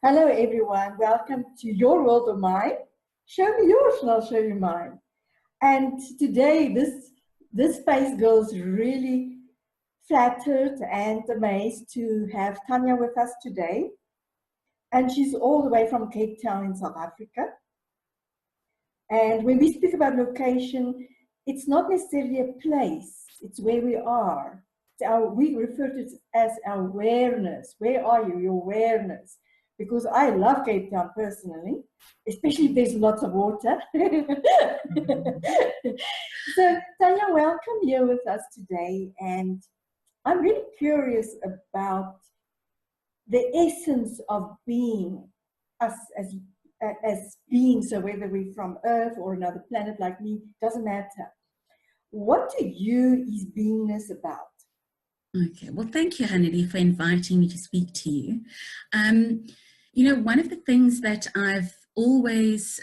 Hello everyone, welcome to your world of mine. Show me yours and I'll show you mine. And today this Space Girl is really flattered and amazed to have Tanya with us today. And she's all the way from Cape Town in South Africa. And when we speak about location, it's not necessarily a place, it's where we are. We refer to it as awareness. Where are you? Your awareness. Because I love Cape Town personally, especially if there's lots of water. So, Tanya, welcome here with us today. And I'm really curious about the essence of being, us as beings, so whether we're from Earth or another planet like me, doesn't matter. What to you is beingness about? Okay, well, thank you, Hannelie, for inviting me to speak to you. One of the things that I've always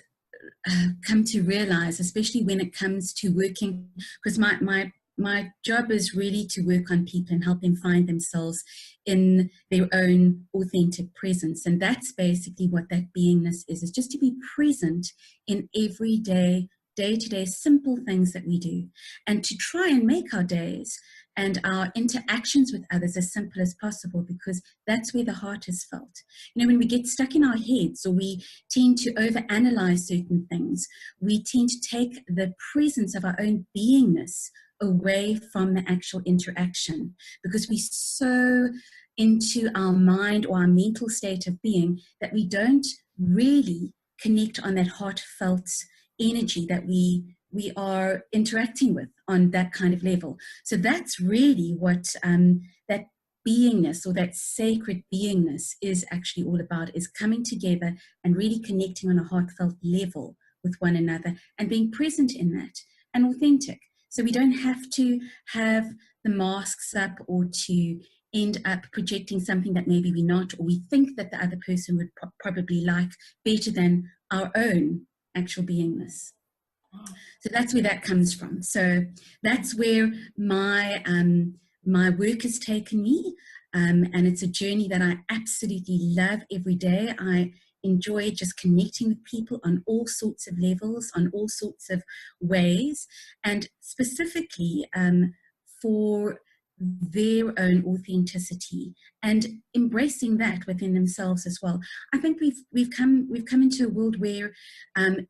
come to realize, especially when it comes to working, because my job is really to work on people and help them find themselves in their own authentic presence. And that's basically what that beingness is just to be present in everyday, day-to-day simple things that we do, and to try and make our days and our interactions with others as simple as possible, because that's where the heart is felt. When we get stuck in our heads, or we tend to overanalyze certain things, we tend to take the presence of our own beingness away from the actual interaction, because we're so into our mind or our mental state of being that we don't really connect on that heartfelt energy that we are interacting with on that kind of level. So that's really what that beingness, or that sacred beingness, is actually all about, is coming together and really connecting on a heartfelt level with one another and being present in that and authentic. So we don't have to have the masks up or to end up projecting something that maybe we're not, or we think that the other person would probably like better than our own actual beingness. So that's where that comes from. So that's where my work has taken me, and it's a journey that I absolutely love every day. I enjoy just connecting with people on all sorts of levels, on all sorts of ways, and specifically for their own authenticity and embracing that within themselves as well. I think we've come into a world where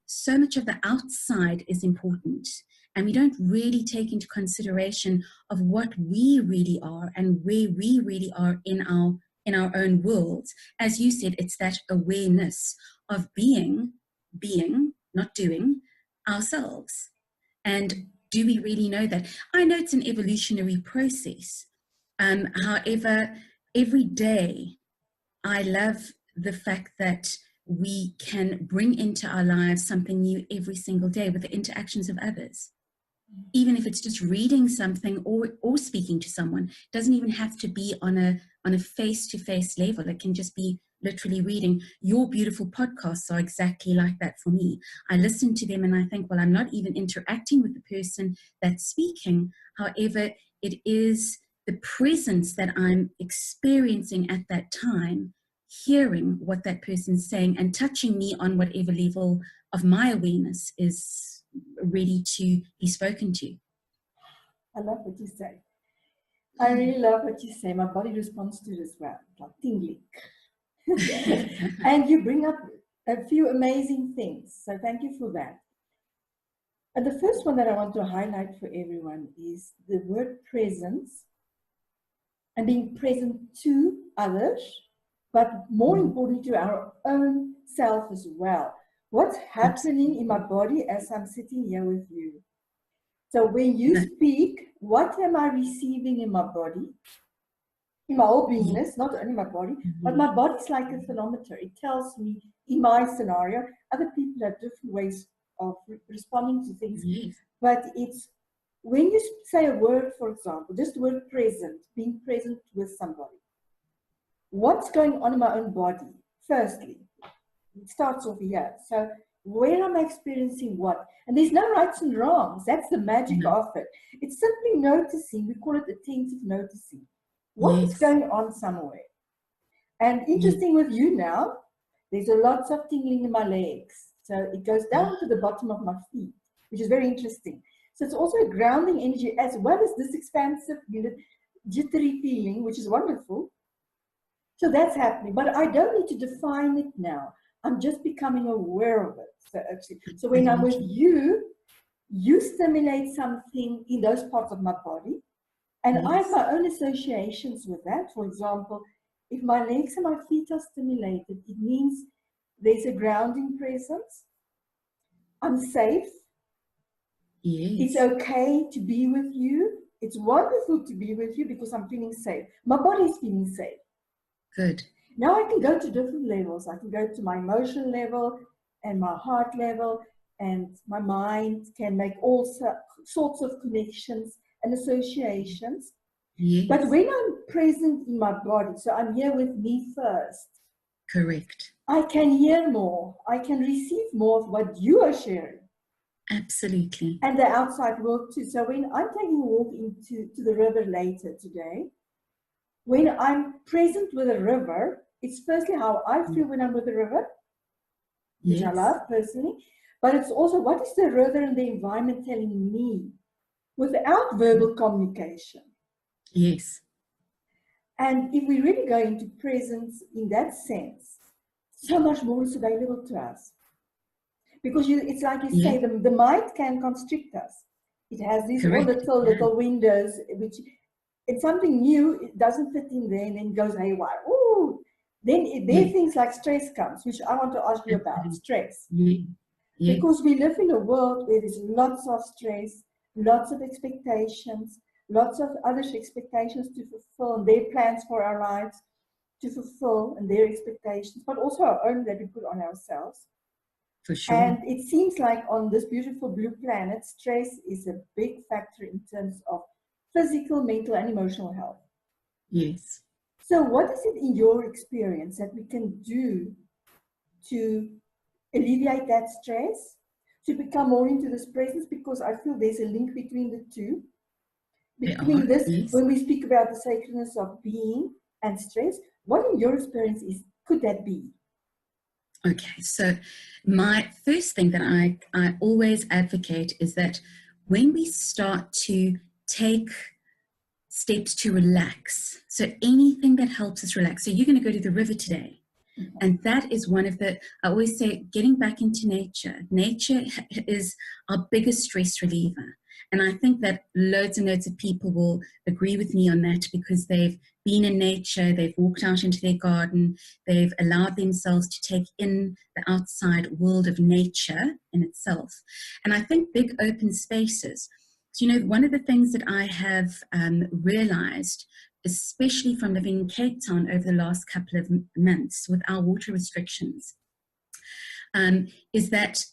so much of the outside is important, and we don't really take into consideration of what we really are and where we really are in our own worlds. As you said, it's that awareness of being, not doing, ourselves. And do we really know that? I know it's an evolutionary process. However, every day I love the fact that we can bring into our lives something new every single day with the interactions of others. Even if it's just reading something or speaking to someone, it doesn't even have to be on a face-to-face level. It can just be literally reading. Your beautiful podcasts are exactly like that for me. I listen to them and I think, well, I'm not even interacting with the person that's speaking. However, it is the presence that I'm experiencing at that time, hearing what that person's saying and touching me on whatever level of my awareness is ready to be spoken to. I love what you say. I really love what you say. My body responds to it as well, like tingling. And you bring up a few amazing things, so thank you for that. And the first one that I want to highlight for everyone is the word presence, and being present to others, but more importantly to our own self as well. What's happening in my body as I'm sitting here with you? So when you speak, what am I receiving in my body? In my whole beingness, not only my body, but my body's like a thermometer. It tells me, in my scenario, other people have different ways of responding to things. Yes. But it's when you say a word, for example, just the word present, being present with somebody. What's going on in my own body? Firstly, it starts off here. So where am I experiencing what? And there's no rights and wrongs. That's the magic of it. It's simply noticing. We call it attentive noticing. What is going on somewhere? And interesting with you now, There's a lots of tingling in my legs. So it goes down to the bottom of my feet, which is very interesting. So it's also a grounding energy as well as this expansive, jittery feeling, which is wonderful. So that's happening, but I don't need to define it now. I'm just becoming aware of it. So when I'm with you, you stimulate something in those parts of my body, and I have my own associations with that. For example, if my legs and my feet are stimulated, it means there's a grounding presence. I'm safe. Yes. It's okay to be with you. It's wonderful to be with you because I'm feeling safe. My body's feeling safe. Good. Now I can go to different levels. I can go to my emotional level and my heart level, and my mind can make all sorts of connections and associations. Yes. But when I'm present in my body, so I'm here with me first. Correct. I can hear more. I can receive more of what you are sharing. Absolutely. And the outside world too. So when I'm taking a walk into the river later today, when I'm present with a river, it's firstly how I feel when I'm with the river, which I love personally, but it's also what is the river and the environment telling me without verbal communication. Yes. And if we really go into presence in that sense, so much more is available to us. Because it's like you say, the mind can constrict us. It has these little windows, which it's something new, it doesn't fit in there, and then goes haywire. Ooh! Then there are things like stress comes, which I want to ask you about, stress. Yes. Because we live in a world where there's lots of stress, lots of expectations, lots of others' expectations to fulfill, and their plans for our lives to fulfill, and their expectations, but also our own that we put on ourselves. For sure. And it seems like on this beautiful blue planet, stress is a big factor in terms of physical, mental, and emotional health. Yes. So what is it in your experience that we can do to alleviate that stress, to become more into this presence? Because I feel there's a link between the two. Between this, when we speak about the sacredness of being and stress, what in your experience could that be? Okay, so my first thing that I always advocate is that when we start to take steps to relax, so anything that helps us relax, so you're going to go to the river today, and that is one of the, I always say, getting back into nature. Nature is our biggest stress reliever. And I think that loads and loads of people will agree with me on that because they've been in nature, they've walked out into their garden, they've allowed themselves to take in the outside world of nature in itself. And I think big open spaces. So, you know, one of the things that I have realized, especially from living in Cape Town over the last couple of months with our water restrictions, is that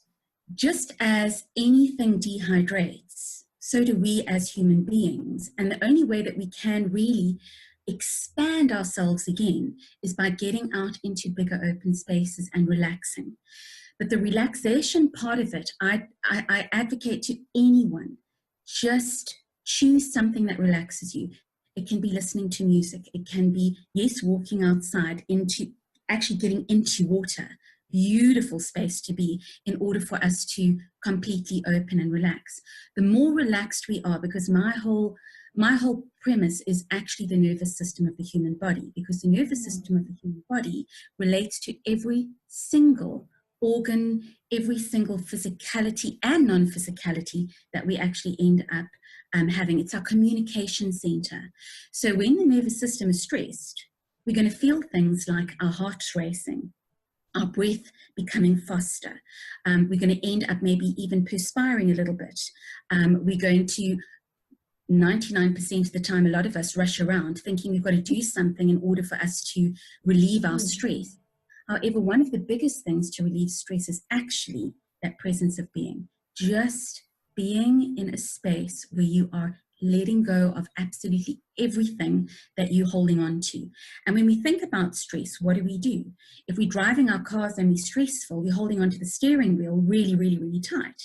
just as anything dehydrates, so do we as human beings. And the only way that we can really expand ourselves again is by getting out into bigger open spaces and relaxing. But the relaxation part of it, I advocate to anyone, just choose something that relaxes you. It can be listening to music. It can be, yes, walking outside into actually getting into water. Beautiful space to be in order for us to completely open and relax. The more relaxed we are, because my whole premise is actually the nervous system of the human body, because the nervous system of the human body relates to every single organ, every single physicality and non-physicality that we actually end up having. It's our communication center. So when the nervous system is stressed, we're going to feel things like our heart's racing, our breath becoming faster. We're going to end up maybe even perspiring a little bit. We're going to, 99% of the time, a lot of us rush around thinking we've got to do something in order for us to relieve our stress. However, one of the biggest things to relieve stress is actually that presence of being. Just being in a space where you are letting go of absolutely everything that you're holding on to. And when we think about stress, what do? If we're driving our cars and we're stressful, we're holding onto the steering wheel really, really, really tight.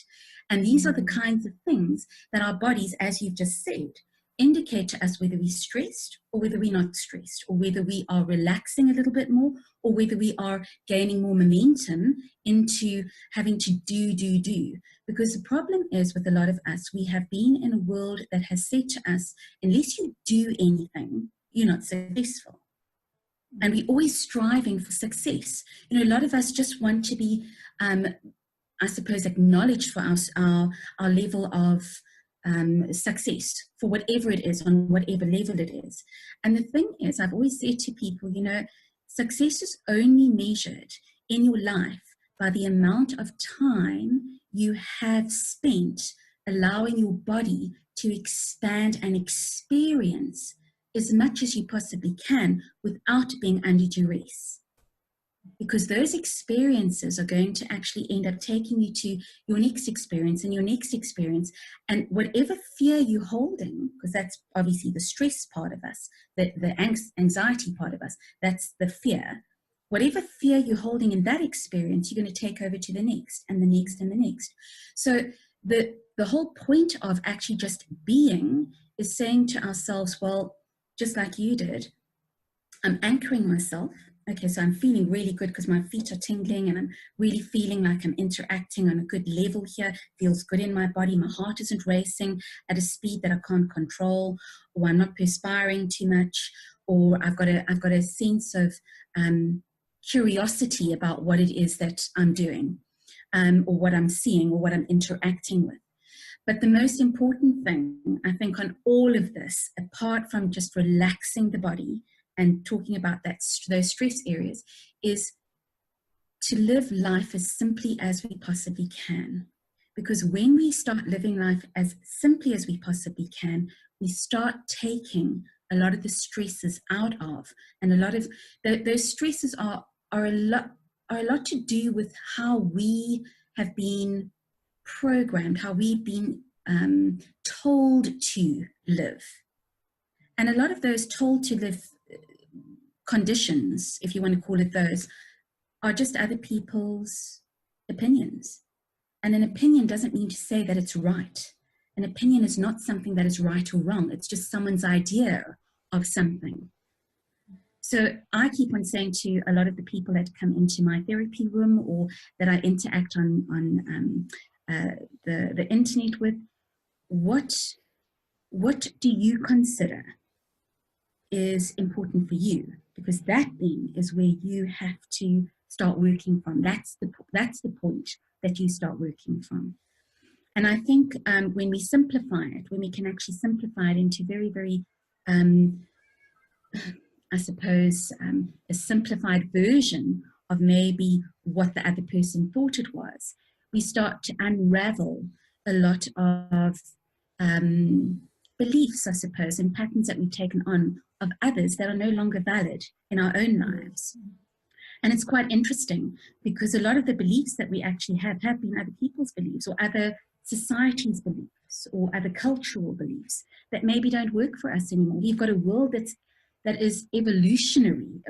And these are the kinds of things that our bodies, as you've just said, indicate to us whether we're stressed or whether we're not stressed, or whether we are relaxing a little bit more, or whether we are gaining more momentum into having to do. Because the problem is with a lot of us, we have been in a world that has said to us, unless you do anything, you're not successful. And we're always striving for success. You know, a lot of us just want to be, I suppose, acknowledged for our level of success, for whatever it is, on whatever level it is. And the thing is, I've always said to people, you know, success is only measured in your life by the amount of time you have spent allowing your body to expand and experience as much as you possibly can without being under duress. Because those experiences are going to actually end up taking you to your next experience and your next experience. And whatever fear you're holding, because that's obviously the stress part of us, the anxiety part of us, that's the fear. Whatever fear you're holding in that experience, you're going to take over to the next and the next and the next. So the whole point of actually just being is saying to ourselves, well, just like you did, I'm anchoring myself. Okay, so I'm feeling really good because my feet are tingling and I'm really feeling like I'm interacting on a good level here. Feels good in my body. My heart isn't racing at a speed that I can't control, or I'm not perspiring too much, or I've got a sense of curiosity about what it is that I'm doing, or what I'm seeing, or what I'm interacting with. But the most important thing, I think, on all of this, apart from just relaxing the body and talking about those stress areas, is to live life as simply as we possibly can. Because when we start living life as simply as we possibly can, we start taking a lot of the stresses out of, and a lot of those stresses are a lot to do with how we have been programmed, how we've been told to live. And a lot of those told to live conditions, if you want to call it those, are just other people's opinions. And an opinion doesn't mean to say that it's right. An opinion is not something that is right or wrong. It's just someone's idea of something. So I keep on saying to a lot of the people that come into my therapy room, or that I interact on the internet with, what do you consider is important for you? Because that then is where you have to start working from. That's the point that you start working from. And I think when we simplify it, when we can actually simplify it into very, very, I suppose, a simplified version of maybe what the other person thought it was, we start to unravel a lot of beliefs, I suppose, and patterns that we've taken on of others that are no longer valid in our own lives. And it's quite interesting, because a lot of the beliefs that we actually have been other people's beliefs, or other society's beliefs, or other cultural beliefs that maybe don't work for us anymore. We've got a world that is evolutionary.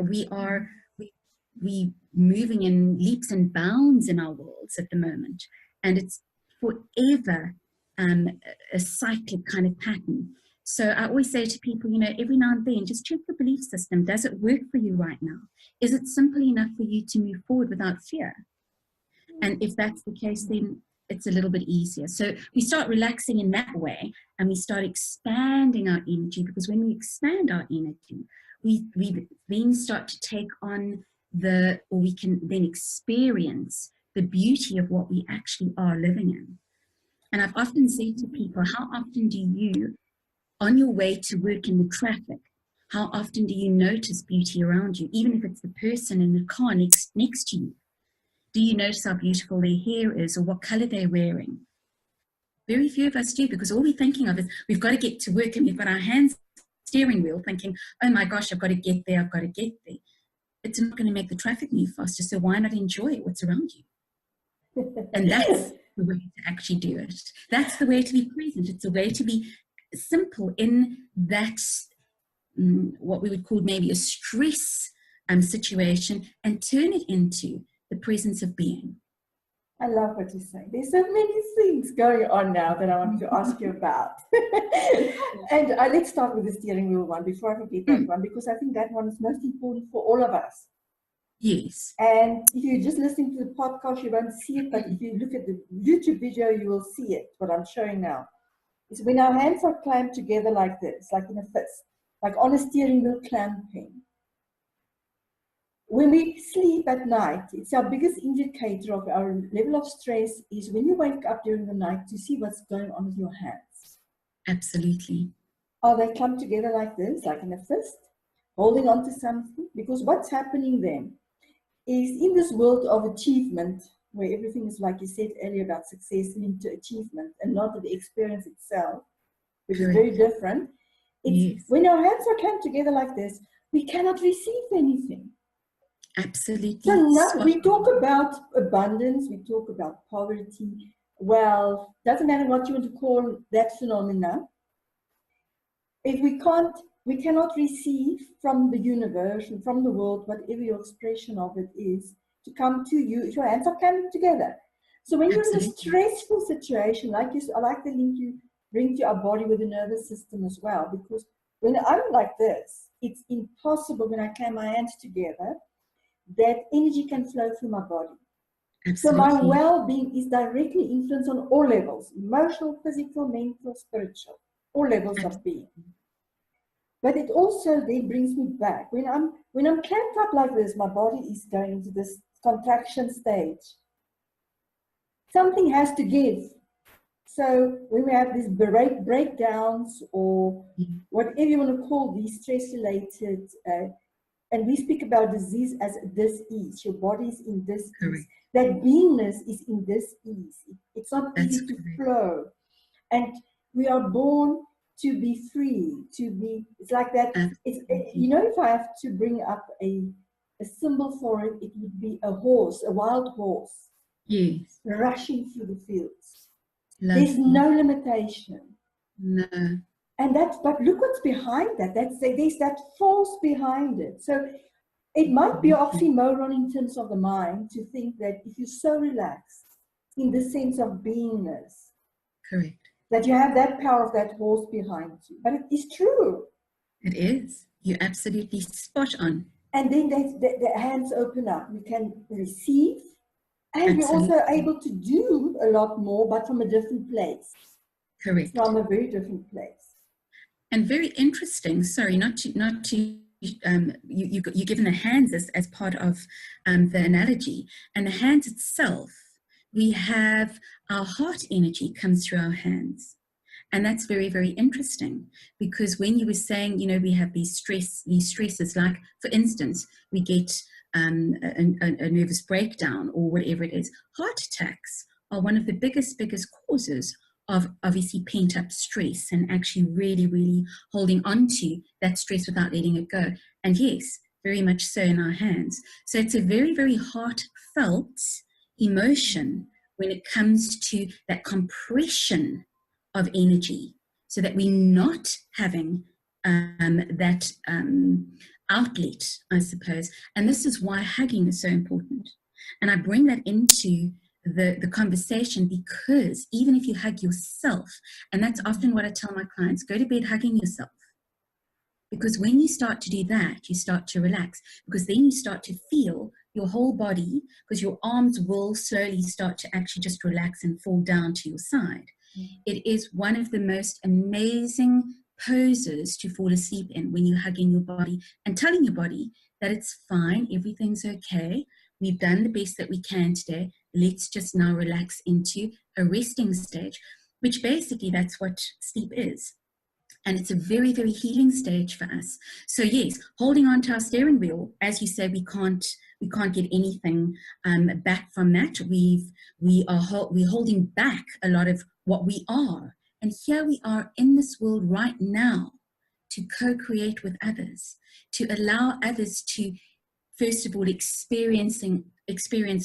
We moving in leaps and bounds in our worlds at the moment, and it's forever a cyclic kind of pattern. So I always say to people, you know, every now and then, just check the belief system. Does it work for you right now? Is it simple enough for you to move forward without fear? And if that's the case, then it's a little bit easier. So we start relaxing in that way, and we start expanding our energy, because when we expand our energy, we then start to take on or we can then experience the beauty of what we actually are living in. And I've often said to people, how often do you, on your way to work in the traffic, how often do you notice beauty around you, even if it's the person in the car next to you? Do you notice how beautiful their hair is, or what color they're wearing? Very few of us do, because all we're thinking of is we've got to get to work, and we've got our hands on the steering wheel thinking, oh my gosh, I've got to get there, I've got to get there. It's not going to make the traffic move faster, so why not enjoy what's around you? And that's the way to actually do it. That's the way to be present. It's a way to be simple in that, what we would call maybe a stress situation, and turn it into the presence of being. I love what you say. There's so many things going on now that I want to ask you about. And let's start with the steering wheel one before I forget that one, because I think that one is most important for all of us. Yes. And if you're just listening to the podcast, you won't see it, but if you look at the YouTube video, you will see it. What I'm showing now is when our hands are clamped together like this, like in a fist, like on a steering wheel clamping. When we sleep at night, it's our biggest indicator of our level of stress is when you wake up during the night to see what's going on with your hands. Absolutely. Are they clumped together like this, like in a fist, holding on to something? Because what's happening then is in this world of achievement, where everything is, like you said earlier, about success linked to achievement and not to the experience itself, which is very different. It's when our hands are clamped together like this, we cannot receive anything. Absolutely. So now we talk about abundance, we talk about poverty, wealth, doesn't matter what you want to call that phenomena. If we cannot receive from the universe and from the world, whatever your expression of it is, to come to you if your hands are clamped together. So when you're in a stressful situation, I like the link you bring to our body with the nervous system as well, because when I'm like this, it's impossible when I clamp my hands together that energy can flow through my body. Absolutely. So my well-being is directly influenced on all levels: emotional, physical, mental, spiritual, all levels of being. But it also then brings me back. When I'm clamped up like this, my body is going into this contraction stage. Something has to give. So when we have these breakdowns or whatever you want to call these stress-related, and we speak about disease as dis-ease, your body is in dis-ease. That beingness is in dis-ease. It's not easy to flow. And we are born to be free, to be, it's like that. You know, if I have to bring up a symbol for it, it would be a horse, a wild horse. Yes. Rushing through the fields. There's no limitation. No. And but look what's behind that. There's that force behind it. So it might be oxymoron in terms of the mind to think that if you're so relaxed in the sense of beingness, correct, that you have that power of that horse behind you. But it is true. It is. You're absolutely spot on. And then the hands open up. You can receive, and you're also able to do a lot more, but from a different place. Correct. From a very different place. And very interesting. Sorry, not to. You're given the hands as part of the analogy, and the hands itself. We have our heart energy comes through our hands. And that's very, very interesting, because when you were saying, you know, we have these stresses, like, for instance, we get a nervous breakdown or whatever it is. Heart attacks are one of the biggest causes of obviously pent up stress and actually really, really holding on to that stress without letting it go. And yes, very much so in our hands. So it's a very, very heartfelt emotion when it comes to that compression of energy, so that we're not having that outlet, I suppose. And this is why hugging is so important. And I bring that into the conversation, because even if you hug yourself, and that's often what I tell my clients, go to bed hugging yourself. Because when you start to do that, you start to relax, because then you start to feel your whole body, because your arms will slowly start to actually just relax and fall down to your side. It is one of the most amazing poses to fall asleep in, when you're hugging your body and telling your body that it's fine, everything's okay, we've done the best that we can today, let's just now relax into a resting stage, which basically that's what sleep is. And it's a very, very healing stage for us. So yes, holding on to our steering wheel, as you say, we can't get anything back from that. We're holding back a lot of what we are. And here we are in this world right now to co-create with others, to allow others to, first of all, experience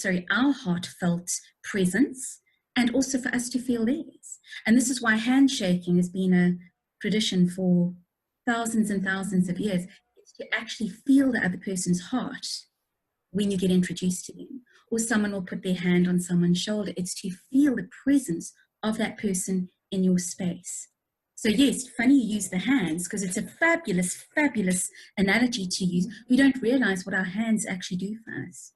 our heartfelt presence, and also for us to feel theirs. And this is why handshaking has been a tradition for thousands and thousands of years. It's to actually feel the other person's heart when you get introduced to them, or someone will put their hand on someone's shoulder. It's to feel the presence of that person in your space. So yes, funny you use the hands because it's a fabulous, fabulous analogy to use. We don't realize what our hands actually do for us.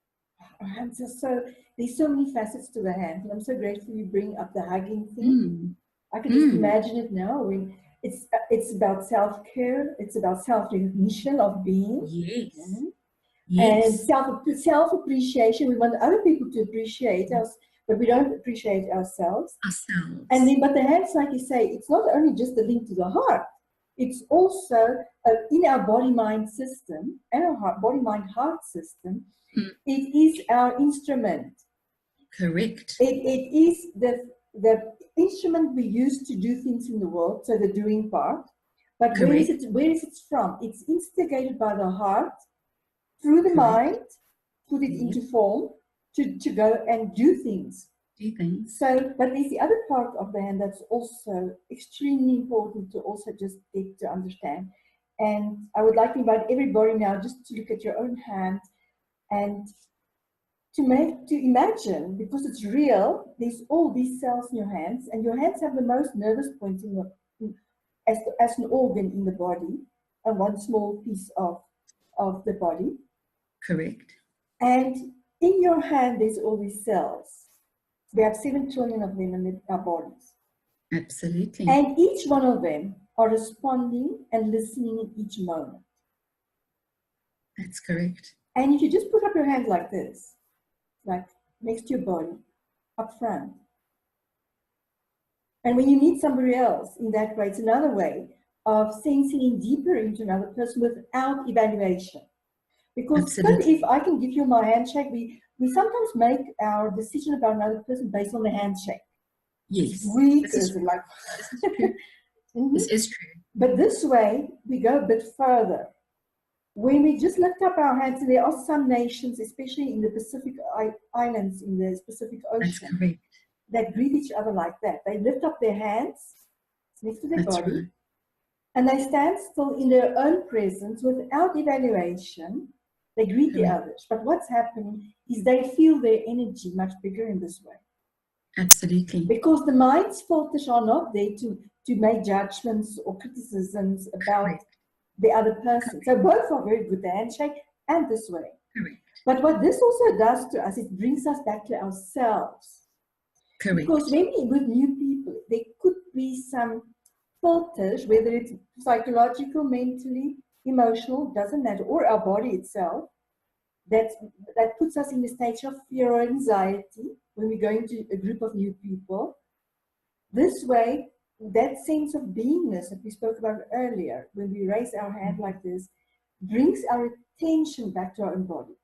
Our hands are so, there's so many facets to the hand. And I'm so grateful you bring up the hugging thing. I can just imagine it now. When it's about self-care, it's about self-recognition of being. Yes. And self-appreciation. We want other people to appreciate us, but we don't appreciate ourselves. And then, but the hands, like you say, it's not only just the link to the heart. It's also in our body-mind system and our body-mind-heart system. It is our instrument. Correct. It is the instrument we use to do things in the world, so the doing part. But where is it from? It's instigated by the heart, through the mind, put it into form, to go and do things. So, but there's the other part of the hand that's also extremely important to also just get to understand. And I would like to invite everybody now just to look at your own hand and to imagine, because it's real, there's all these cells in your hands, and your hands have the most nervous points as an organ in the body, and one small piece of the body. Correct. And in your hand, there's all these cells. We have 7 trillion of them in our bodies. Absolutely. And each one of them are responding and listening in each moment. That's correct. And if you just put up your hand like this, like next to your body, up front. And when you meet somebody else in that way, it's another way of sensing in deeper into another person without evaluation. Because if I can give you my handshake, we sometimes make our decision about another person based on the handshake. Yes. This is true. This is true. But this way, we go a bit further. When we just lift up our hands, and there are some nations, especially in the Pacific Islands, in the Pacific Ocean, that greet each other like that. They lift up their hands next to their body, and they stand still in their own presence without evaluation. They greet the others. But what's happening is they feel their energy much bigger in this way. Absolutely. Because the mind's filters are not there to make judgments or criticisms about the other person. So both are very good, the handshake and this way. But what this also does to us, it brings us back to ourselves. Because when we with new people, there could be some filters, whether it's psychological, mentally, emotional, doesn't matter, or our body itself, that puts us in a stage of fear or anxiety when we go into a group of new people. This way, that sense of beingness that we spoke about earlier, when we raise our hand like this, brings our attention back to our own body.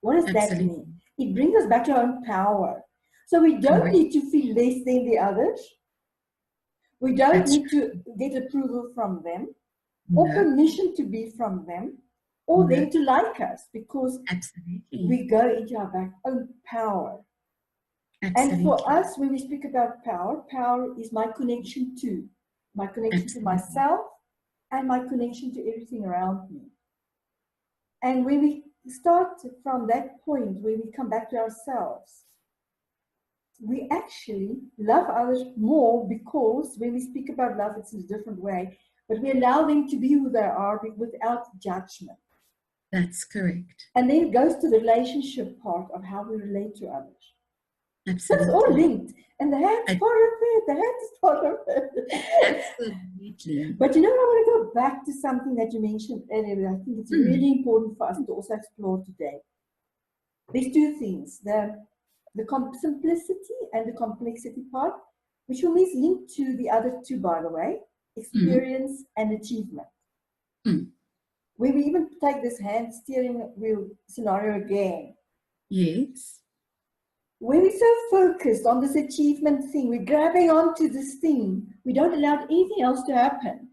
What does that mean? It brings us back to our own power. So we don't need to feel less than the others. We don't need to get approval from them, or permission to be from them, or them to like us, because we go into our own power. And for us, when we speak about power, power is my connection to myself and my connection to everything around me. And when we start from that point, where we come back to ourselves, we actually love others more, because when we speak about love, it's in a different way, but we allow them to be who they are without judgment. That's correct. And then it goes to the relationship part of how we relate to others. Absolutely. So it's all linked. And the hand's part of it. The hand is part of it. Absolutely. But you know what? I want to go back to something that you mentioned earlier, but I think it's really important for us to also explore today. There's 2 things. The simplicity and the complexity part, which will be linked to the other 2, by the way, experience and achievement. Where we even take this hand steering wheel scenario again. Yes. When we're so focused on this achievement thing, we're grabbing onto this thing, we don't allow anything else to happen,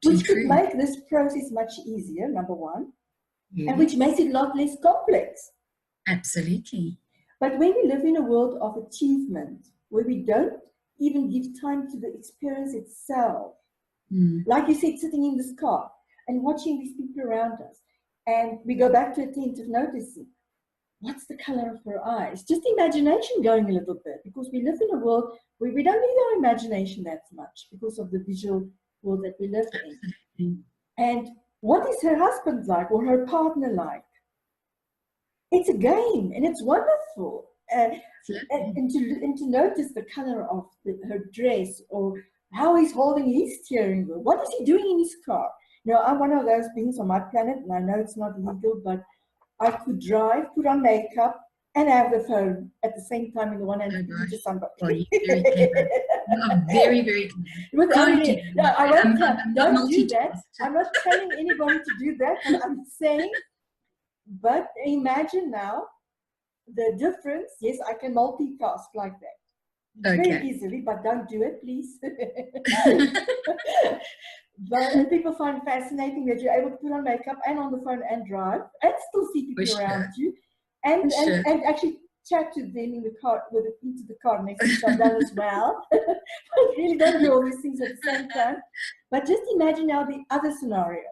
which could make this process much easier, number 1, and which makes it a lot less complex. Absolutely. But when we live in a world of achievement, where we don't even give time to the experience itself, like you said, sitting in this car and watching these people around us, and we go back to attentive noticing. what's the color of her eyes? Just imagination going a little bit, because we live in a world where we don't need our imagination that much because of the visual world that we live in. And what is her husband like, or her partner like? It's a game, and it's wonderful. And to notice the color of her dress, or how he's holding his steering wheel. What is he doing in his car? You know, I'm one of those beings on my planet, and I know it's not legal, but I could drive, put on makeup, and have the phone at the same time in the one hand to somebody. Oh, you're very clever. You are very, very clever. Don't do that. I'm not telling anybody to do that, but I'm saying, but imagine now the difference. Yes, I can multitask like that. Very easily, but don't do it, please. But people find fascinating that you're able to put on makeup and on the phone and drive and still see people around you, and actually chat to them in the car, into the car next to each other as well. But really don't do all these things at the same time. But just imagine now the other scenario,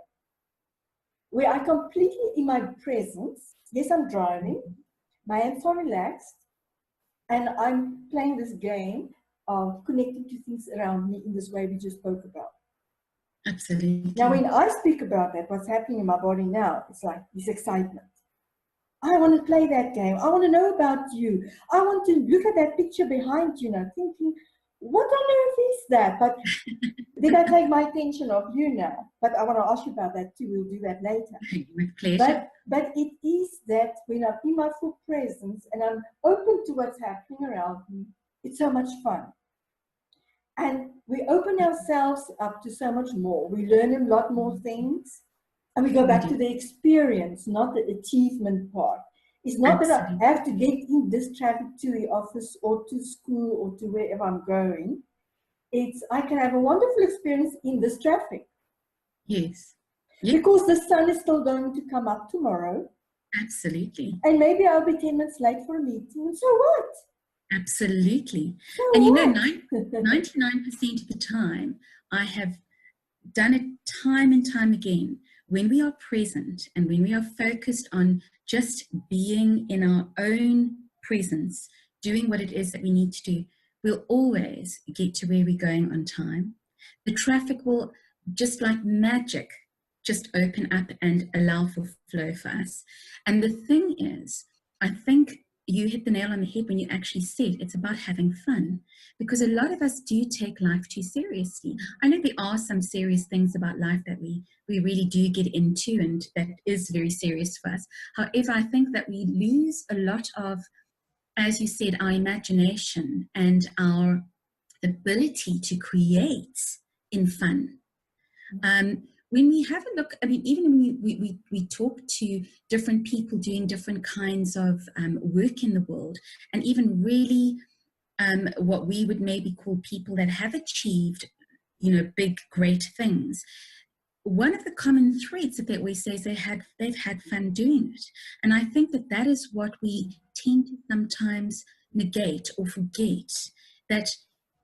where I completely in my presence. Yes, I'm driving. My hands are relaxed, and I'm playing this game of connecting to things around me in this way we just spoke about. Absolutely. Now, when I speak about that, what's happening in my body now, it's like this excitement. I want to play that game. I want to know about you. I want to look at that picture behind you now, thinking, what on earth is that? But did I take my attention off you now? But I want to ask you about that too. We'll do that later. With pleasure. But it is that when I'm in my full presence and I'm open to what's happening around me, it's so much fun. And we open ourselves up to so much more. We learn a lot more things. And we go back to the experience, not the achievement part. It's not that I have to get in this traffic to the office or to school or to wherever I'm going. It's I can have a wonderful experience in this traffic. Yes. Because the sun is still going to come up tomorrow. Absolutely. And maybe I'll be 10 minutes late for a meeting. So what? Absolutely. And you know, 99% of the time, I have done it time and time again. When we are present and when we are focused on just being in our own presence, doing what it is that we need to do, we'll always get to where we're going on time. The traffic will, just like magic, just open up and allow for flow for us. And the thing is, I think you hit the nail on the head when you actually said it's about having fun, because a lot of us do take life too seriously. I know there are some serious things about life that we really do get into, and that is very serious for us. However, I think that we lose a lot of, as you said, our imagination and our ability to create in fun. When we have a look, I mean, even when we talk to different people doing different kinds of work in the world, and even really what we would maybe call people that have achieved, you know, big, great things, one of the common threads that we say is they've had fun doing it. And I think that that is what we tend to sometimes negate or forget, that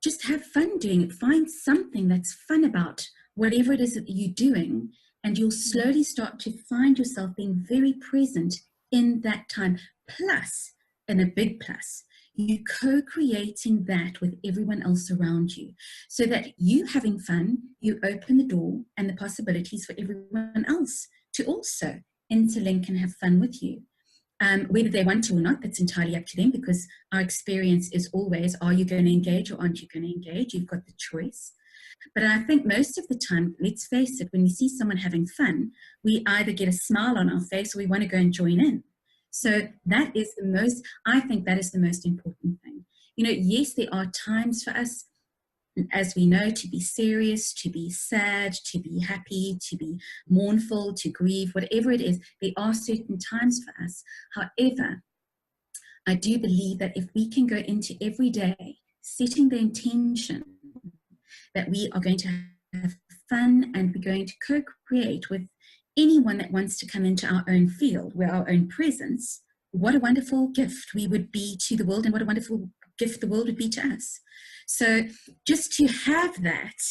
just have fun doing it. Find something that's fun about whatever it is that you're doing, and you'll slowly start to find yourself being very present in that time. Plus, and a big plus, you co-creating that with everyone else around you, so that you having fun, you open the door and the possibilities for everyone else to also interlink and have fun with you. Whether they want to or not, that's entirely up to them, because our experience is always, are you going to engage or aren't you going to engage? You've got the choice. But I think most of the time, let's face it, when we see someone having fun, we either get a smile on our face or we want to go and join in. So that is I think that is the most important thing. You know, yes, there are times for us, as we know, to be serious, to be sad, to be happy, to be mournful, to grieve, whatever it is. There are certain times for us. However, I do believe that if we can go into every day setting the intention that we are going to have fun and we're going to co-create with anyone that wants to come into our own field, where our own presence, what a wonderful gift we would be to the world, and what a wonderful gift the world would be to us. So just to have that,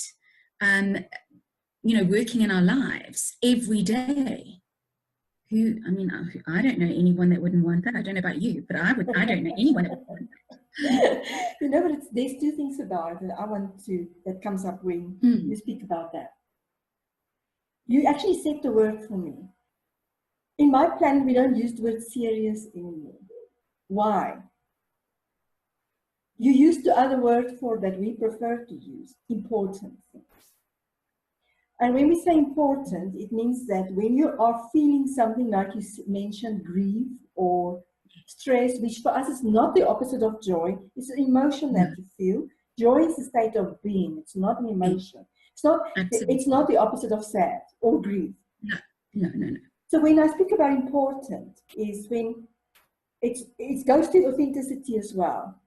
you know, working in our lives every day, I mean, I don't know anyone that wouldn't want that. I don't know about you, but I don't know anyone that would want that. You know, but there's two things about it that comes up when you speak about that. You actually said the word for me. In my plan, we don't use the word serious anymore. Why? You use the other word for that we prefer to use, important things. And when we say important, it means that when you are feeling something like you mentioned, grief or stress, which for us is not the opposite of joy, it's an emotion that you feel. Joy is a state of being, it's not an emotion. It's not the opposite of sad or grief. No. So when I speak about important, is when it goes to authenticity as well.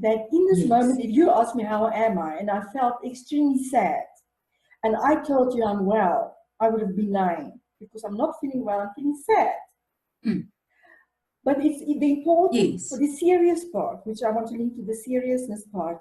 That in this moment, if you ask me how am I, and I felt extremely sad, and I told you I'm well, I would have been lying because I'm not feeling well, I'm feeling sad. But it's the important for the serious part, which I want to link to the seriousness part,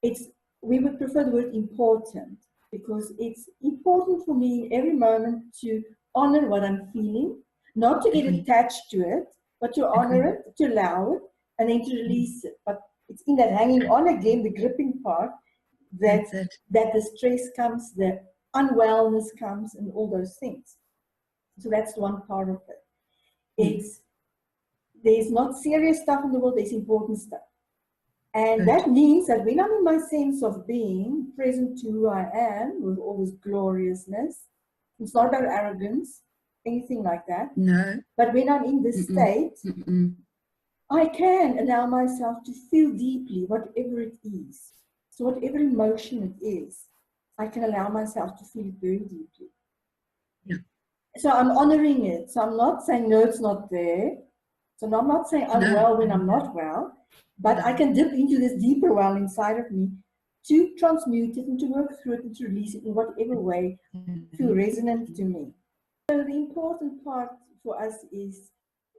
is we would prefer the word important because it's important for me in every moment to honor what I'm feeling, not to get attached to it, but to honor it, to allow it, and then to release it. But it's in that hanging on again, the gripping part, that the stress comes, the unwellness comes, and all those things. So that's one part of it. There's not serious stuff in the world, there's important stuff. And that means that when I'm in my sense of being present to who I am with all this gloriousness, it's not about arrogance, anything like that. No. But when I'm in this state, I can allow myself to feel deeply whatever it is. So whatever emotion it is, I can allow myself to feel it very deeply. Yeah. So I'm honoring it. So I'm not saying, no, it's not there. So I'm not saying I'm well when I'm not well. But I can dip into this deeper well inside of me to transmute it and to work through it and to release it in whatever way feels resonant to me. So the important part for us is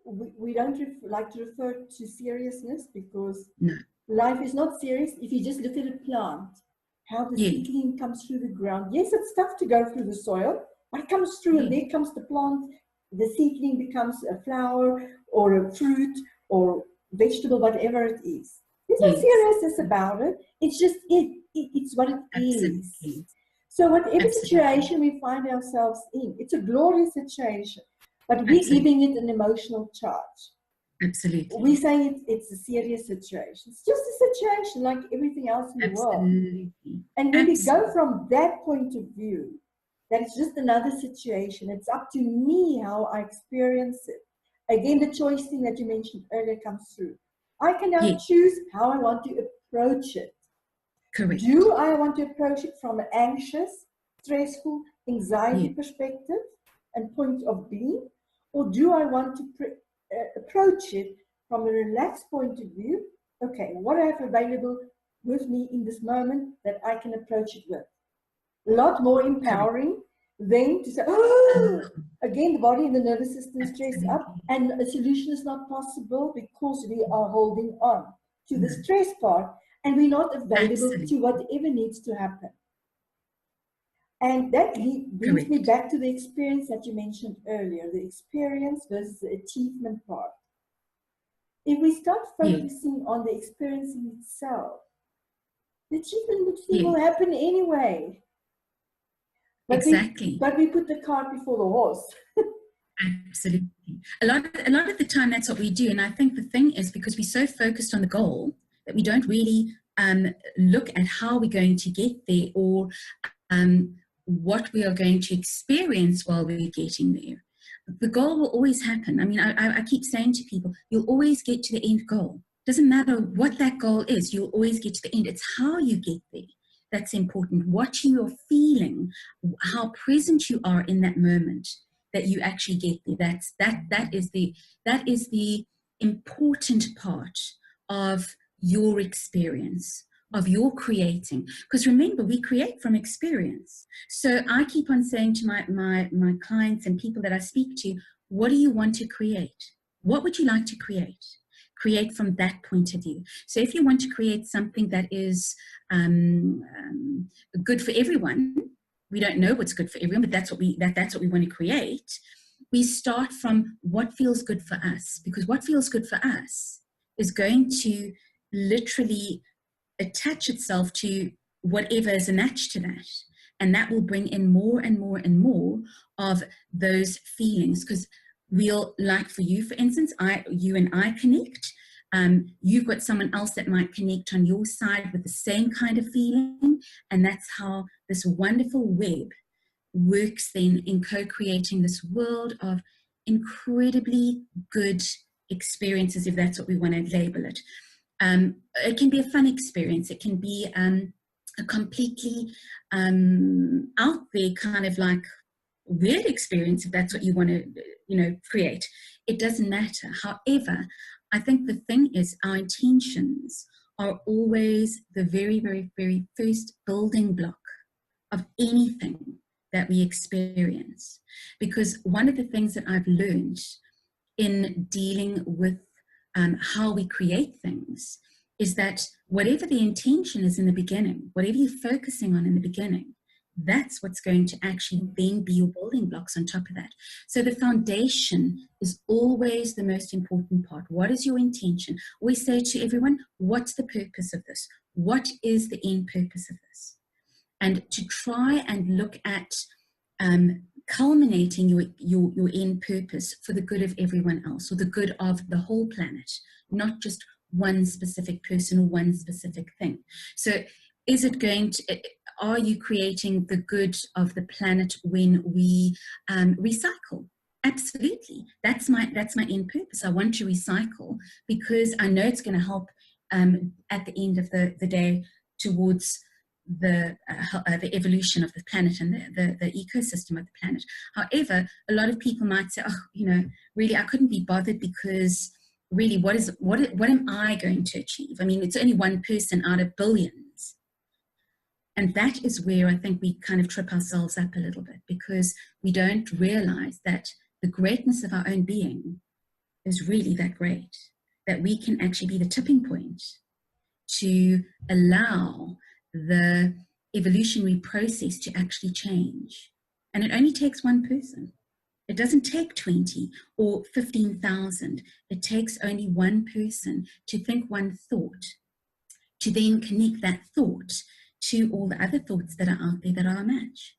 we don't like to refer to seriousness because life is not serious. If you just look at a plant, how the seedling comes through the ground. Yes, it's tough to go through the soil, but it comes through and there comes the plant. The seedling becomes a flower or a fruit or vegetable, whatever it is. There's no seriousness about it. It's just it's what it is. So whatever situation we find ourselves in, it's a glorious situation, but we're giving it an emotional charge. Absolutely. We're saying it's a serious situation. It's just a situation like everything else in the world. And when we go from that point of view, that it's just another situation, it's up to me how I experience it. Again, the choice thing that you mentioned earlier comes through. I can now choose how I want to approach it. Correct. Do I want to approach it from an anxious, stressful, anxiety perspective and point of being? Or do I want to approach it from a relaxed point of view? Okay, what I have available with me in this moment that I can approach it with. A lot more empowering than to say, oh, again, the body and the nervous system stress up, and a solution is not possible because we are holding on to the stress part and we're not available to whatever needs to happen. And that brings me back to the experience that you mentioned earlier, the experience versus the achievement part. If we start focusing on the experience in itself, the achievement will happen anyway. But but we put the cart before the horse. Absolutely. A lot of the time that's what we do. And I think the thing is because we're so focused on the goal that we don't really look at how we're going to get there or what we are going to experience while we're getting there. The goal will always happen. I mean, I keep saying to people, you'll always get to the end goal. Doesn't matter what that goal is, you'll always get to the end. It's how you get there that's important. What you are feeling, how present you are in that moment that you actually get there. That is the important part of your experience, of your creating. Because remember, we create from experience. So I keep on saying to my clients and people that I speak to, what do you want to create? What would you like to create? Create from that point of view. So if you want to create something that is good for everyone, we don't know what's good for everyone, but that's what we want to create. we start from what feels good for us, because what feels good for us is going to literally attach itself to whatever is a match to that. And that will bring in more and more and more of those feelings. Because we'll, like for you, for instance, you and I connect. You've got someone else that might connect on your side with the same kind of feeling. And that's how this wonderful web works then in co-creating this world of incredibly good experiences, if that's what we want to label it. It can be a fun experience. It can be a completely out there kind of like weird experience, if that's what you want to, create. It doesn't matter. However, I think the thing is, our intentions are always the very, very, very first building block of anything that we experience. Because one of the things that I've learned in dealing with how we create things is that whatever the intention is in the beginning, whatever you're focusing on in the beginning, that's what's going to actually then be your building blocks on top of that. So the foundation is always the most important part. What is your intention? We say to everyone, what's the purpose of this? What is the end purpose of this? And to try and look at culminating your end purpose for the good of everyone else, or the good of the whole planet, not just one specific person or one specific thing. So is it going to, are you creating the good of the planet when we recycle? Absolutely. That's my end purpose. I want to recycle because I know it's going to help at the end of the day towards the evolution of the planet and the ecosystem of the planet. However, a lot of people might say, oh, really, I couldn't be bothered because really, what am I going to achieve? I mean, it's only one person out of billions. And that is where I think we kind of trip ourselves up a little bit, because we don't realize that the greatness of our own being is really that great, that we can actually be the tipping point to allow the evolutionary process to actually change. And it only takes one person. It doesn't take 20 or 15,000. It takes only one person to think one thought, to then connect that thought to all the other thoughts that are out there that are a match.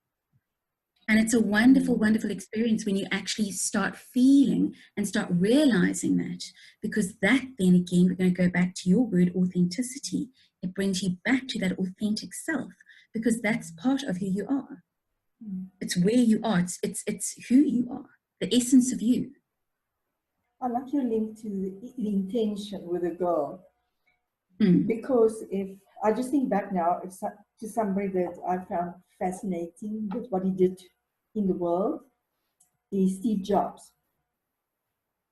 And it's a wonderful, wonderful experience when you actually start feeling and start realizing that, because that then again, we're going to go back to your word, authenticity. It brings you back to that authentic self, because that's part of who you are. It's where you are. It's who you are, the essence of you. I like your link to the intention with a girl. Because if I just think back now to somebody that I found fascinating with what he did in the world, is Steve Jobs.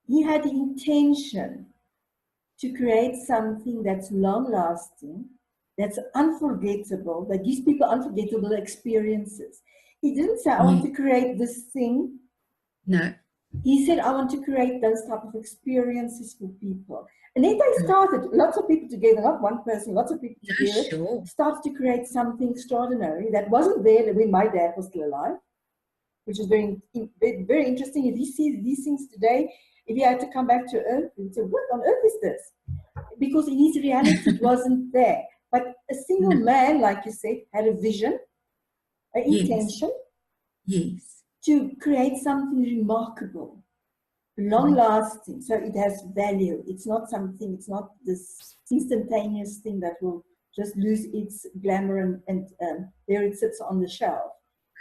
He had the intention to create something that's long-lasting, that's unforgettable, that gives people unforgettable experiences. He didn't say, I want to create this thing. No. He said, I want to create those type of experiences for people. And then they started, lots of people together, not one person, lots of people together, started to create something extraordinary that wasn't there when my dad was still alive, which is very, very interesting. If you see these things today, if you had to come back to Earth, you'd say, what on earth is this? Because in his reality, it wasn't there. But a single man, like you said, had a vision, an intention to create something remarkable, long-lasting, so it has value. It's not something, it's not this instantaneous thing that will just lose its glamour and there it sits on the shelf.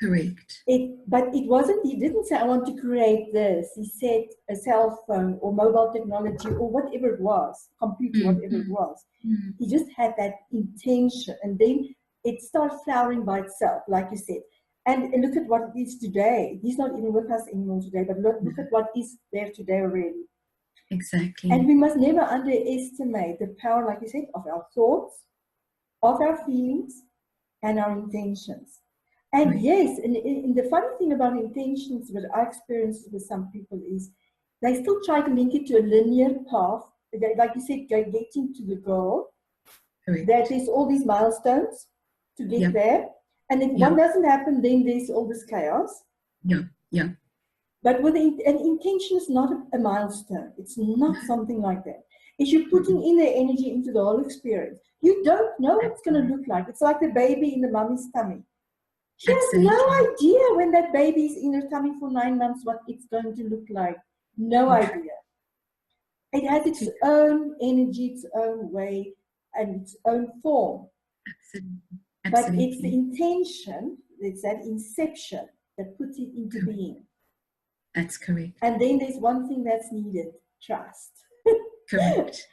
Correct. But it wasn't, he didn't say, I want to create this. He said a cell phone or mobile technology or whatever it was, computer, whatever it was. He just had that intention, and then it started flowering by itself, like you said. And look at what it is today. He's not even with us anymore today, but look at what is there today already. Exactly. And we must never underestimate the power, like you said, of our thoughts, of our feelings, and our intentions. And yes, and the funny thing about intentions, what I experience with some people is they still try to link it to a linear path. Like you said, getting to the goal. That is all these milestones to get there. And if one doesn't happen, then there's all this chaos. Yeah. But with an intention is not a milestone. It's not something like that. It's you putting in the energy into the whole experience. You don't know what it's going to look like. It's like the baby in the mommy's tummy. She has no idea when that baby is in her tummy for 9 months what it's going to look like. No idea. It has its own energy, its own way, and its own form. Absolutely. But it's the intention, it's that inception that puts it into being. That's correct. And then there's one thing that's needed, trust. Correct.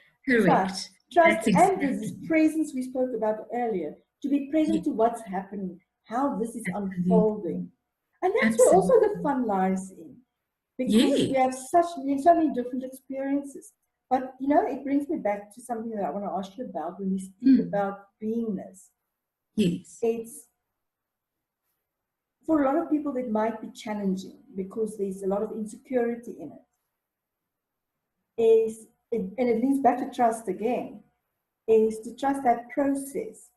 Trust and this presence we spoke about earlier, to be present to what's happening, how this is unfolding. And that's where also the fun lies in. Because we have so many different experiences. But, you know, it brings me back to something that I want to ask you about when we speak about beingness. Yes. It's, for a lot of people, it might be challenging because there's a lot of insecurity in it. And it links back to trust again, is to trust that process.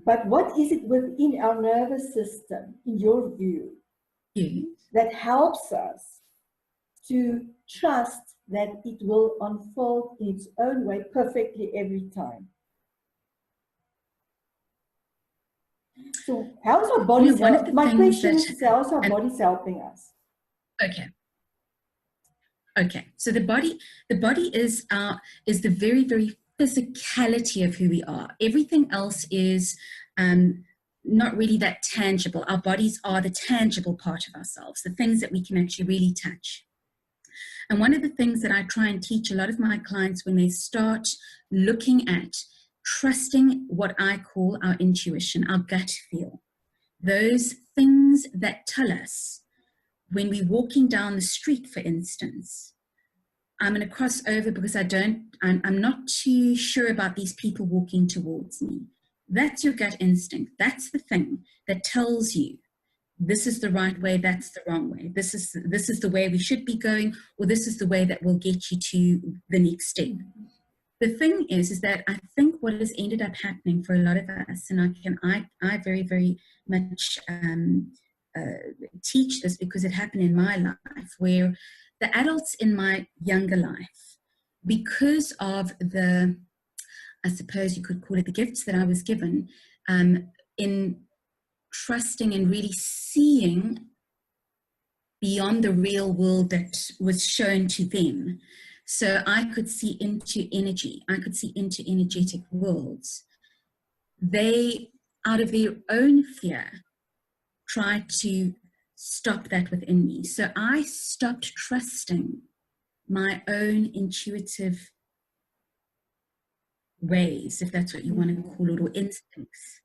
But what is it within our nervous system, in your view, that helps us to trust that it will unfold in its own way perfectly every time? So how's our body? My question is, how's our bodies helping us? Okay. So the body is the very, very physicality of who we are. Everything else is not really that tangible. Our bodies are the tangible part of ourselves, the things that we can actually really touch. And one of the things that I try and teach a lot of my clients when they start looking at trusting what I call our intuition, our gut feel, those things that tell us when we're walking down the street, for instance, I'm going to cross over because I'm not too sure about these people walking towards me. That's your gut instinct. That's the thing that tells you this is the right way, that's the wrong way. This is the way we should be going, or this is the way that will get you to the next step. The thing is that I think what has ended up happening for a lot of us, and I very, very much teach this because it happened in my life, where the adults in my younger life, because of I suppose you could call it the gifts that I was given, in trusting and really seeing beyond the real world that was shown to them. So I could see into energy. I could see into energetic worlds. They, out of their own fear, tried to stop that within me. So I stopped trusting my own intuitive ways, if that's what you want to call it, or instincts.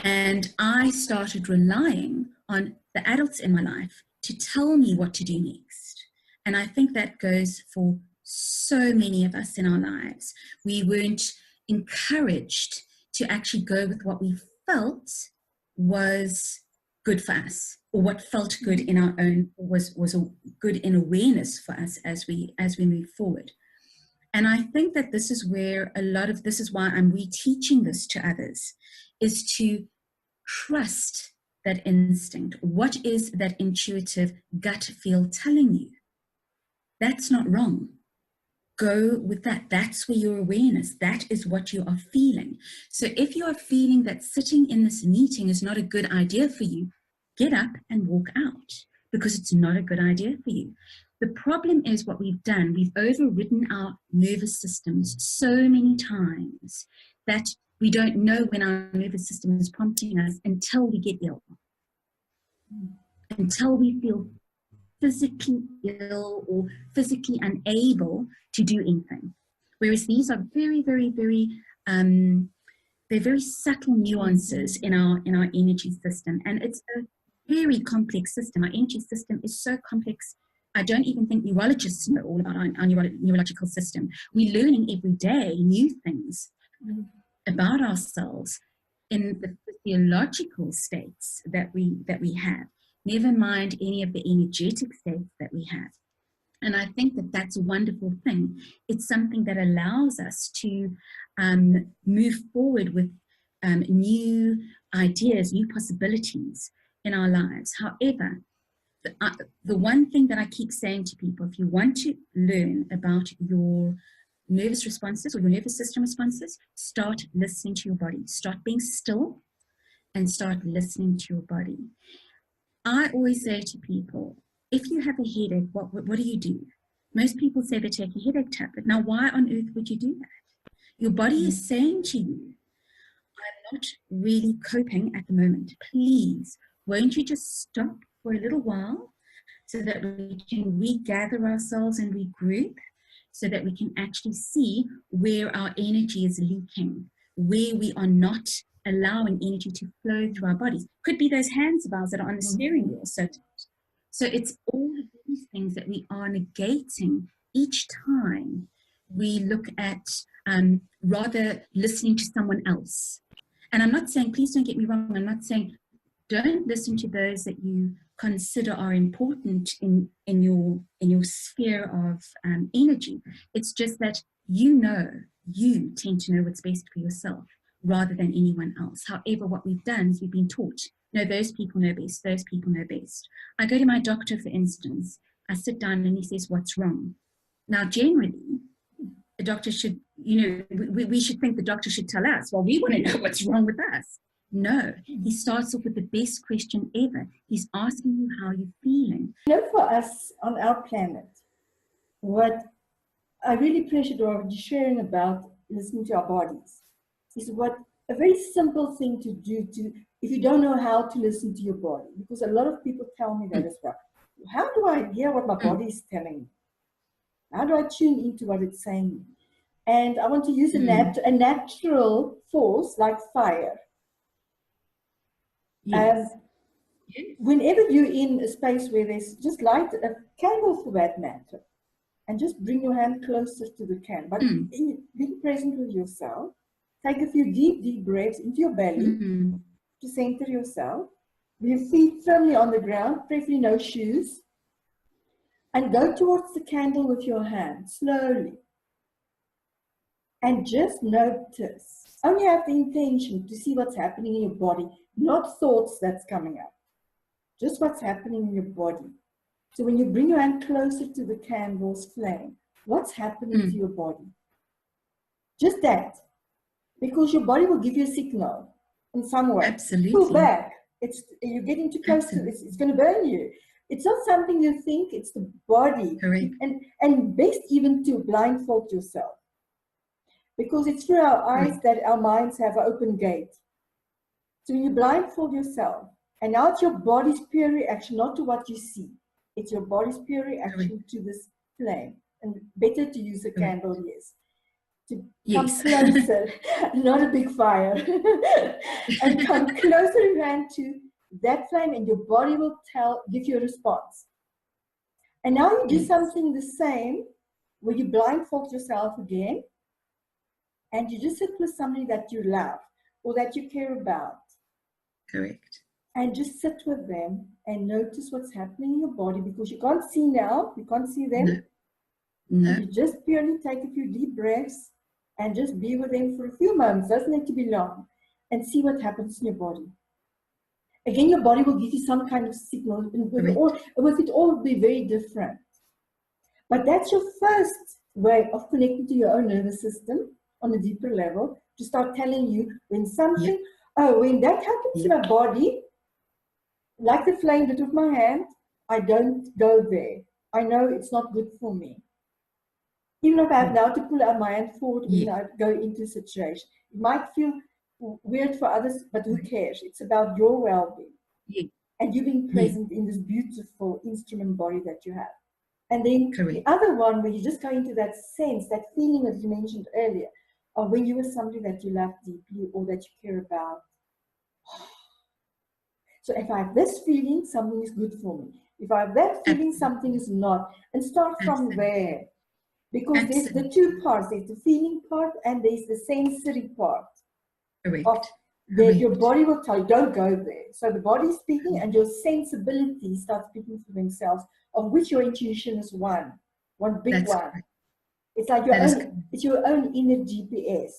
And I started relying on the adults in my life to tell me what to do next. And I think that goes for so many of us in our lives. We weren't encouraged to actually go with what we felt was good for us, or what felt good in our own, was good in awareness for us as we move forward. And I think that this is where this is why I'm reteaching this to others, is to trust that instinct. What is that intuitive gut feel telling you? That's not wrong. Go with that. That's where your awareness, that is what you are feeling. So if you are feeling that sitting in this meeting is not a good idea for you, get up and walk out, because it's not a good idea for you. The problem is what we've done, we've overridden our nervous systems so many times that we don't know when our nervous system is prompting us until we get ill, until we feel physically ill or physically unable to do anything. Whereas these are very, very, very, they're very subtle nuances in our energy system. And it's a very complex system. Our energy system is so complex. I don't even think neurologists know all about our neurological system. We're learning every day new things about ourselves in the physiological states that we have, never mind any of the energetic states that we have. And I think that that's a wonderful thing. It's something that allows us to move forward with new ideas, new possibilities in our lives. However, the one thing that I keep saying to people, if you want to learn about your nervous responses or your nervous system responses, start listening to your body. Start being still and start listening to your body. I always say to people, if you have a headache, what do you do? Most people say they take a headache tablet. Now, why on earth would you do that? Your body is saying to you, I'm not really coping at the moment. Please, won't you just stop for a little while so that we can regather ourselves and regroup, so that we can actually see where our energy is leaking, where we are not allowing energy to flow through our bodies. Could be those hands of ours that are on the steering wheel. So it's all of these things that we are negating each time we look at rather listening to someone else. And I'm not saying, please don't get me wrong, I'm not saying don't listen to those that you consider are important in your sphere of energy. It's just that you tend to know what's best for yourself rather than anyone else. However, what we've done is we've been taught, no, those people know best, those people know best. I go to my doctor, for instance, I sit down and he says, what's wrong? Now, generally, the doctor should, we should think the doctor should tell us, well, we want to know what's wrong with us. No, he starts off with the best question ever. He's asking you how you're feeling. For us on our planet, what I really appreciate what you're sharing about listening to our bodies is what a very simple thing to do if you don't know how to listen to your body, because a lot of people tell me that as well. How do I hear what my body is telling me? How do I tune into what it's saying? And I want to use a natural force like fire. Yes. Whenever you're in a space where there's just light a candle for that matter, and just bring your hand closer to the candle, but being present with yourself. Take a few deep breaths into your belly to center yourself. With your feet firmly on the ground, preferably no shoes, and go towards the candle with your hand slowly. And just notice. Only have the intention to see what's happening in your body, not thoughts that's coming up. Just what's happening in your body. So when you bring your hand closer to the candle's flame, what's happening to your body? Just that. Because your body will give you a signal in some way. Absolutely. Pull back. You're getting too close to this. It's going to burn you. It's not something you think, it's the body. Correct. And best even to blindfold yourself. Because it's through our eyes that our minds have an open gate. So when you blindfold yourself, and now it's your body's pure reaction, not to what you see. It's your body's pure reaction to this flame. And better to use a candle, yes. To come closer, not a big fire. And come closer in hand to that flame, and your body will give you a response. And now you do something the same, where you blindfold yourself again, and you just sit with somebody that you love or that you care about. Correct. And just sit with them and notice what's happening in your body, because you can't see now, you can't see them. No. You just purely take a few deep breaths and just be with them for a few moments, doesn't need to be long, and see what happens in your body. Again, your body will give you some kind of signal, and with it all will be very different. But that's your first way of connecting to your own nervous system on a deeper level, to start telling you when something, when that happens to my body, like the flame did with my hand, I don't go there. I know it's not good for me. Even if I have now to pull out my hand forward when I go into a situation. It might feel weird for others, but who cares? It's about your well-being. And you being present in this beautiful instrument body that you have. And then the other one, where you just go into that sense, that feeling that you mentioned earlier, of when you were somebody that you love deeply or that you care about. So if I have this feeling, something is good for me. If I have that feeling, something is not. And start from there. Because there's the two parts. There's the feeling part and there's the sensory part. Correct. Your body will tell you, don't go there. So the body is speaking and your sensibility starts speaking for themselves, of which your intuition is one big one. Correct. It's like it's your own inner GPS.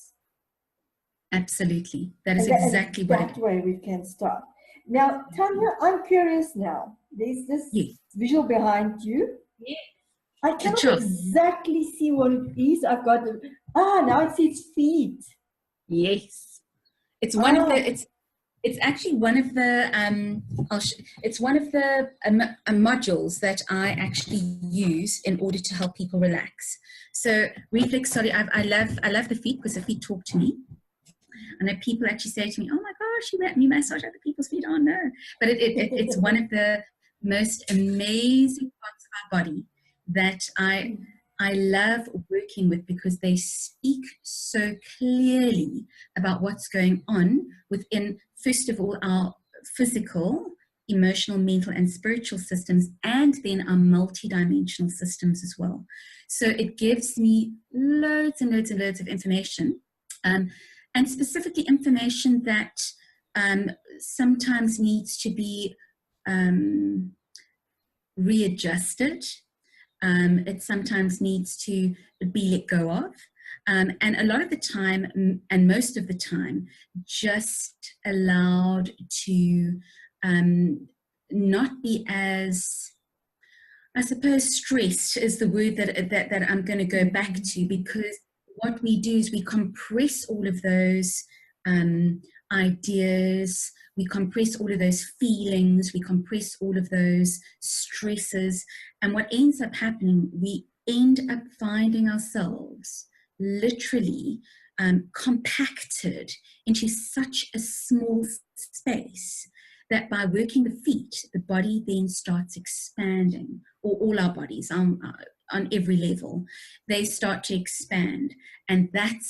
Absolutely. That is exactly what that way we can start. Now, Tanya, I'm curious now. There's this Yes. visual behind you. Yeah. I The cannot chart. exactly see what it is. I've got, now I see its feet. Yes. It's one of Ah. the, it's actually one of the, it's one of the modules that I actually use in order to help people relax. So reflexology, I love the feet because the feet talk to me. I know people actually say to me, "Oh my gosh, you let me massage other people's feet." Oh no, but it's one of the most amazing parts of our body that I love working with, because they speak so clearly about what's going on within, first of all, our physical, emotional, mental, and spiritual systems, and then our multidimensional systems as well. So it gives me loads and loads and loads of information, and specifically information that sometimes needs to be readjusted. It sometimes needs to be let go of. And a lot of the time, and most of the time, just allowed to not be as, I suppose, stressed is the word that I'm going to go back to, because what we do is we compress all of those ideas, we compress all of those feelings, we compress all of those stresses, and what ends up happening, we end up finding ourselves literally compacted into such a small space that by working the feet, the body then starts expanding, or all our bodies on every level, they start to expand. And that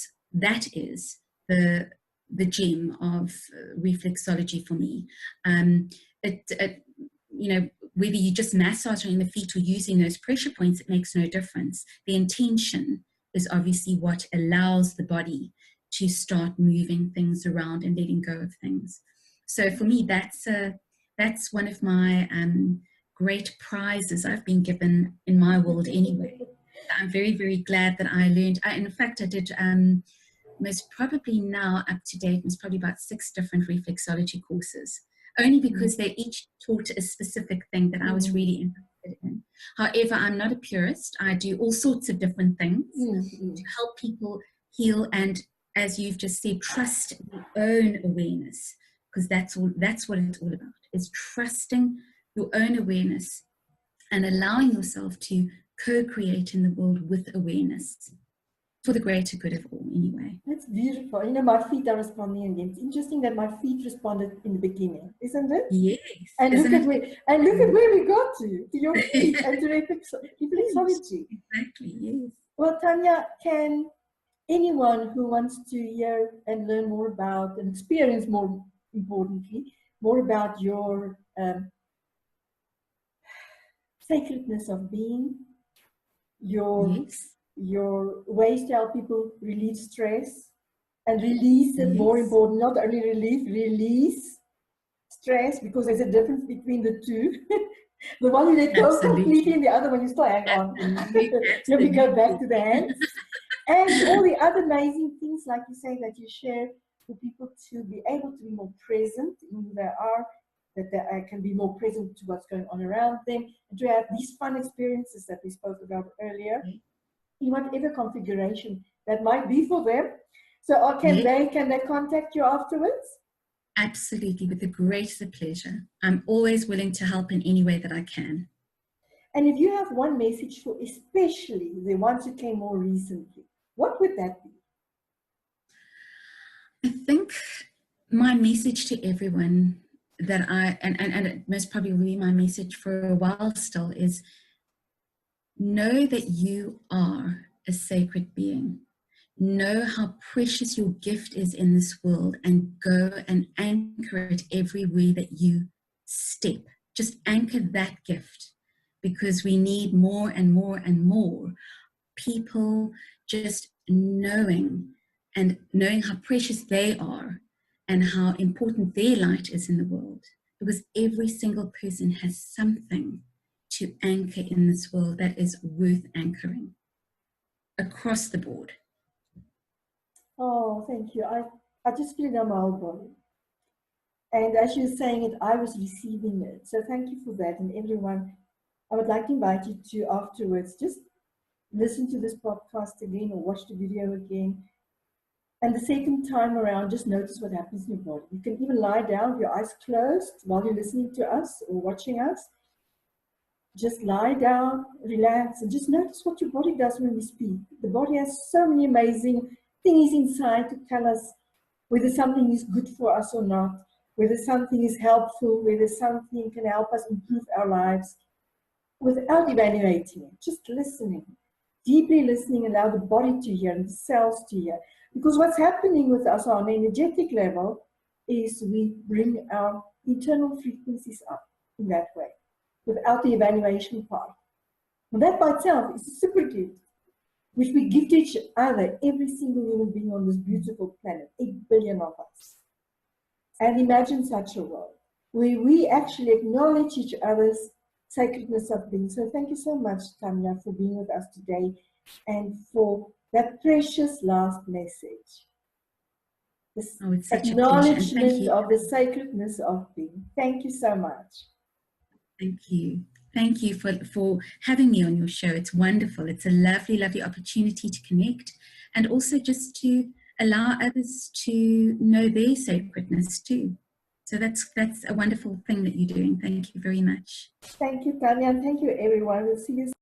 is the gem of reflexology for me. Whether you just massaging the feet or using those pressure points, it makes no difference. The intention is obviously what allows the body to start moving things around and letting go of things. So for me, that's one of my great prizes I've been given in my world anyway. I'm very, very glad that I learned. In fact, I did most probably now up to date, there's probably about 6 different reflexology courses, only because they each taught a specific thing that I was really interested in. However, I'm not a purist. I do all sorts of different things to help people heal, and as you've just said, trust your own awareness, because that's what it's all about, is trusting your own awareness and allowing yourself to co-create in the world with awareness for the greater good of all, anyway. That's beautiful. You know, my feet are responding again. It's interesting that my feet responded in the beginning, isn't it? Yes. And look at where we got to your feet and to reflexology. Exactly, yes. Well, Tanya, can anyone who wants to hear and learn more about and experience, more importantly, more about your sacredness of being, your ways to help people relieve stress and release it, more important, not only release stress, because there's a difference between the two. The one you let go completely, and the other one you still hang on. Let me go back to the hands. And all the other amazing things, like you say, that you share for people to be able to be more present in who they are, that they can be more present to what's going on around them, and to have these fun experiences that we spoke about earlier, in whatever configuration that might be for them. So can they contact you afterwards? Absolutely, with the greatest pleasure. I'm always willing to help in any way that I can. And if you have one message for especially the ones who came more recently, what would that be? I think my message to everyone that and it most probably will be my message for a while still, is know that you are a sacred being. Know how precious your gift is in this world, and go and anchor it everywhere that you step. Just anchor that gift, because we need more and more and more people just knowing how precious they are and how important their light is in the world, because every single person has something to anchor in this world that is worth anchoring across the board. Oh, thank you. I just feel it on my whole body. And as you're saying it, I was receiving it. So thank you for that. And everyone, I would like to invite you to afterwards just listen to this podcast again or watch the video again. And the second time around, just notice what happens in your body. You can even lie down with your eyes closed while you're listening to us or watching us. Just lie down, relax, and just notice what your body does when we speak. The body has so many amazing things inside to tell us whether something is good for us or not, whether something is helpful, whether something can help us improve our lives, without evaluating it, just listening, deeply listening, allow the body to hear and the cells to hear. Because what's happening with us on an energetic level is we bring our internal frequencies up in that way, without the evaluation part. And that by itself is a super gift, which we give to each other, every single human being on this beautiful planet, 8 billion of us. And imagine such a world where we actually acknowledge each other's sacredness of being. So thank you so much, Tanya, for being with us today and for that precious last message. This acknowledgement of the sacredness of being. Thank you so much. Thank you. Thank you for having me on your show. It's wonderful. It's a lovely, lovely opportunity to connect and also just to allow others to know their sacredness too. So that's a wonderful thing that you're doing. Thank you very much. Thank you, Tanya, and thank you, everyone. We'll see you soon.